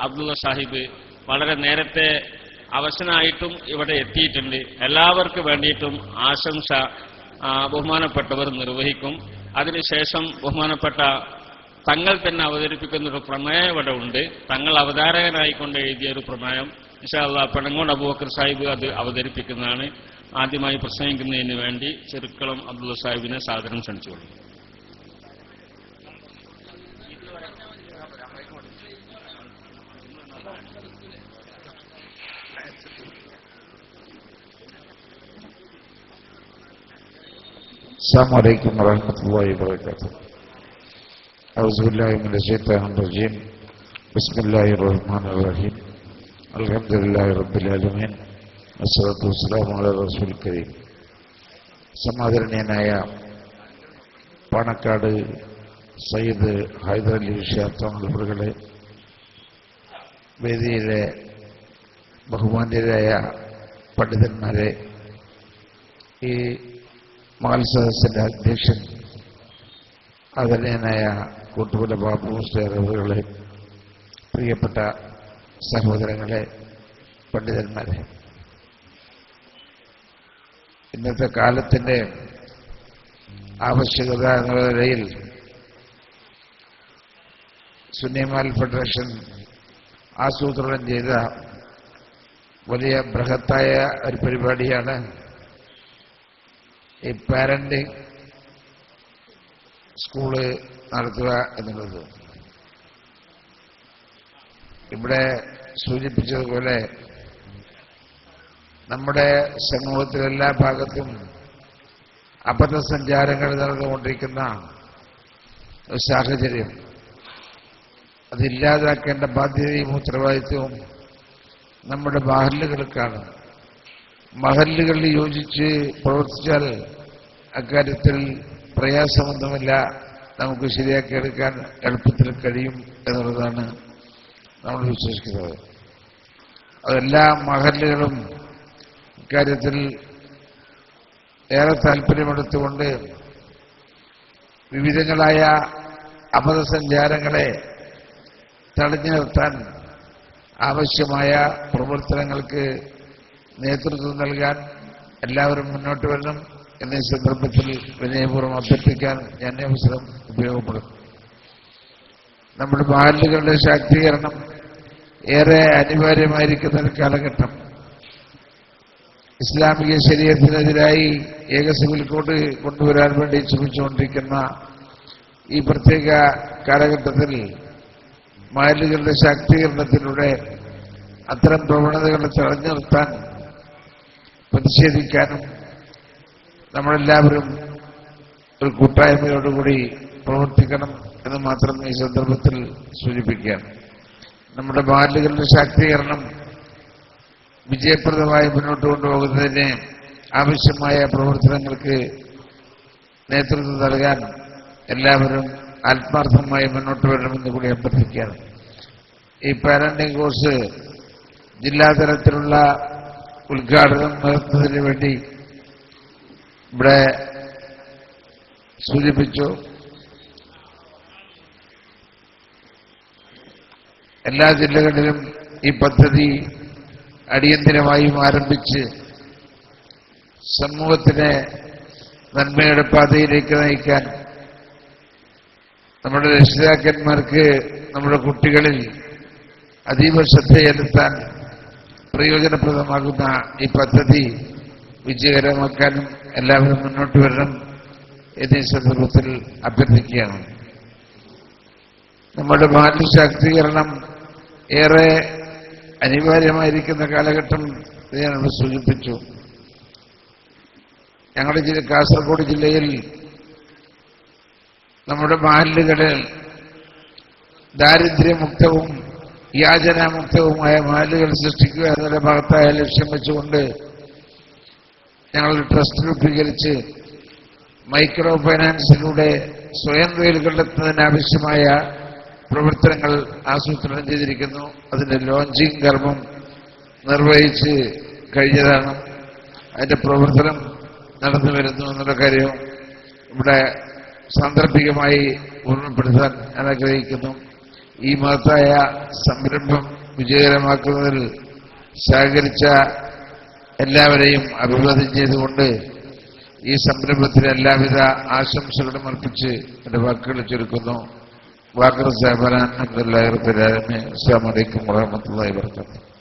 അബ്ദുള്ള സാഹിബ് വളരെ നേരത്തെ അവശനായിട്ടും ഇവിടെ എത്തിയിട്ടുണ്ട്. എല്ലാവർക്കും വേണ്ടിയിട്ടും ആശംസ ബഹുമാനപ്പെട്ടവർ നിർവഹിക്കും. അതിനുശേഷം ബഹുമാനപ്പെട്ട തങ്ങൾ തന്നെ അവതരിപ്പിക്കുന്നൊരു പ്രമേയം ഇവിടെ ഉണ്ട്. തങ്ങൾ അവതാരകനായിക്കൊണ്ട് എഴുതിയ ഒരു പ്രമേയം ഇൻഷാ അല്ലാഹ് പെണങ്ങോട് അബൂബക്കർ സാഹിബ് അത് അവതരിപ്പിക്കുന്നതാണ്. ആദ്യമായി പ്രസംഗിക്കുന്നതിന് വേണ്ടി ചെറുക്കളം അബ്ദുള്ള സാഹിബിനെ സാദരം ക്ഷണിച്ചുകൊള്ളും. السلام عليكم ورحمة الله وبركاته. أعوذ بالله من الشيطان الرجيم. بسم الله الرحمن الرحيم. الحمد لله رب العالمين. والصلاة والسلام على رسول الكريم. സമാദരണീയനായ പാണക്കാട് സയ്യിദ് ഹൈദർ അലി ഷിഹാബ് തങ്ങളെ, വേദിയിലെ ബഹുമാന്യരായ പണ്ഡിതന്മാരെ, ഈ മഹൽസദസ്സിന്റെ അധ്യക്ഷൻ ആദരണീയനായ കൂട്ടുപുല ബാബു മുസ്ലിയാർ അവറുകളെ, പ്രിയപ്പെട്ട സഹോദരങ്ങളെ, പണ്ഡിതന്മാരെ, ഇന്നത്തെ കാലത്തിന്റെ ആവശ്യകത എന്ന നിലയിൽ സുന്നിമാൽ ഫെഡറേഷൻ ആസൂത്രണം ചെയ്ത വലിയ ബൃഹത്തായ ഒരു പരിപാടിയാണ് ഈ പാരന്റിംഗ് സ്കൂള് നടത്തുക എന്നുള്ളത്. ഇവിടെ സൂചിപ്പിച്ചതുപോലെ നമ്മുടെ സമൂഹത്തിലെല്ലാ ഭാഗത്തും അബദ്ധസഞ്ചാരങ്ങൾ നടന്നുകൊണ്ടിരിക്കുന്ന ഒരു സാഹചര്യം, അതില്ലാതാക്കേണ്ട ബാധ്യതയും ഉത്തരവാദിത്വവും നമ്മുടെ മഹല്ലുകൾക്കാണ്. മഹല്ലുകളിൽ യോജിച്ച് പ്രവർത്തിച്ചാൽ അക്കാര്യത്തിൽ പ്രയാസമൊന്നുമില്ല, നമുക്ക് ശരിയാക്കിയെടുക്കാൻ എളുപ്പത്തിൽ കഴിയും എന്നുള്ളതാണ് നമ്മൾ വിശ്വസിക്കുന്നത്. അതെല്ലാ മഹല്ലുകളും ഇക്കാര്യത്തിൽ ഏറെ താല്പര്യമെടുത്തുകൊണ്ട് വിവിധങ്ങളായ അബദ്ധസഞ്ചാരങ്ങളെ തടഞ്ഞു നിർത്താൻ ആവശ്യമായ പ്രവർത്തനങ്ങൾക്ക് നേതൃത്വം നൽകാൻ എല്ലാവരും മുന്നോട്ട് വരണം എന്നീ സന്ദർഭത്തിൽ വിനയപൂർവ്വം അഭ്യർത്ഥിക്കാൻ ഞാൻ അവസരം ഉപയോഗപ്പെടും. നമ്മുടെ മഹല്ലുകളുടെ ശാക്തീകരണം ഏറെ അനിവാര്യമായിരിക്കുന്ന ഒരു കാലഘട്ടം. ഇസ്ലാമിക ശരീഅത്തിനെതിരായി ഏക സിവിൽ കോഡ് കൊണ്ടുവരാൻ വേണ്ടി ശ്രമിച്ചുകൊണ്ടിരിക്കുന്ന ഈ പ്രത്യേക കാലഘട്ടത്തിൽ മഹല്ലുകളുടെ ശാക്തീകരണത്തിലൂടെ അത്തരം പ്രവണതകളെ തടഞ്ഞു നിർത്താൻ പ്രതിഷേധിക്കാനും നമ്മളെല്ലാവരും ഒരു കൂട്ടായ്മയോടുകൂടി പ്രവർത്തിക്കണം എന്ന് മാത്രം ഈ സന്ദർഭത്തിൽ സൂചിപ്പിക്കുകയാണ്. നമ്മുടെ മഹല്ലുകളുടെ ശാക്തീകരണം വിജയപ്രദമായി മുന്നോട്ട് കൊണ്ടുപോകുന്നതിന് ആവശ്യമായ പ്രവർത്തനങ്ങൾക്ക് നേതൃത്വം നൽകാൻ എല്ലാവരും ആത്മാർത്ഥമായി മുന്നോട്ട് വരണമെന്ന് കൂടി അഭ്യർത്ഥിക്കുകയാണ്. ഈ പാരന്റിംഗ് കോഴ്സ് ജില്ലാതലത്തിലുള്ള ഉദ്ഘാടനം നടത്തുന്നതിന് വേണ്ടി ഇവിടെ സൂചിപ്പിച്ചു. എല്ലാ ജില്ലകളിലും ഈ പദ്ധതി അടിയന്തിരമായും ആരംഭിച്ച് സമൂഹത്തിനെ നന്മയുടെ പാതയിലേക്ക് നയിക്കാൻ നമ്മുടെ രക്ഷിതാക്കന്മാർക്ക് നമ്മുടെ കുട്ടികളിൽ അതീവ ശ്രദ്ധ ചെലുത്താൻ പ്രയോജനപ്രദമാകുന്ന ഈ പദ്ധതി വിജയകരമാക്കാനും എല്ലാവരും മുന്നോട്ട് വരണം എന്നീ സന്ദർഭത്തിൽ അഭ്യർത്ഥിക്കുകയാണ്. നമ്മുടെ മഹല്ല് ശാക്തീകരണം ഏറെ അനിവാര്യമായിരിക്കുന്ന കാലഘട്ടം ഞാൻ സൂചിപ്പിച്ചു. ഞങ്ങളുടെ കാസർഗോഡ് ജില്ലയിൽ നമ്മുടെ മഹല്ലുകളിൽ ദാരിദ്ര്യമുക്തവും യാചനാമുക്തവുമായ മഹല്ലുകൾ സൃഷ്ടിക്കുക എന്നുള്ള മഹത്തായ ലക്ഷ്യം വെച്ചുകൊണ്ട് ഞങ്ങൾ ട്രസ്റ്റ് രൂപീകരിച്ച് മൈക്രോ ഫൈനാൻസിലൂടെ സ്വയം തൊഴിൽ കണ്ടെത്തുന്നതിനാവശ്യമായ പ്രവർത്തനങ്ങൾ ആസൂത്രണം ചെയ്തിരിക്കുന്നു. അതിന്റെ ലോഞ്ചിങ് കർമ്മം നിർവഹിച്ച് കഴിഞ്ഞതാണ്. അതിന്റെ പ്രവർത്തനം നടന്നു വരുന്നു എന്നുള്ള കാര്യം ഇവിടെ സാന്ദർഭികമായി ഓർമ്മപ്പെടുത്താൻ ഞാൻ ആഗ്രഹിക്കുന്നു. ഈ മഹത്തായ സംരംഭം വിജയകരമാക്കുന്നതിൽ സഹകരിച്ച എല്ലാവരെയും അഭിവാദ്യം ചെയ്തുകൊണ്ട് ഈ സംരംഭത്തിന് എല്ലാവിധ ആശംസകളും അർപ്പിച്ച് എന്റെ വാക്കുകൾ ചുരുക്കുന്നു. വാക്കർ സാഹിബാൻ അൽഹംദുലില്ലാഹി റബ്ബിൽ ആലമീൻ. അസ്സലാമു അലൈക്കും വറഹ്മത്തുള്ളാഹി വബറകാതുഹു.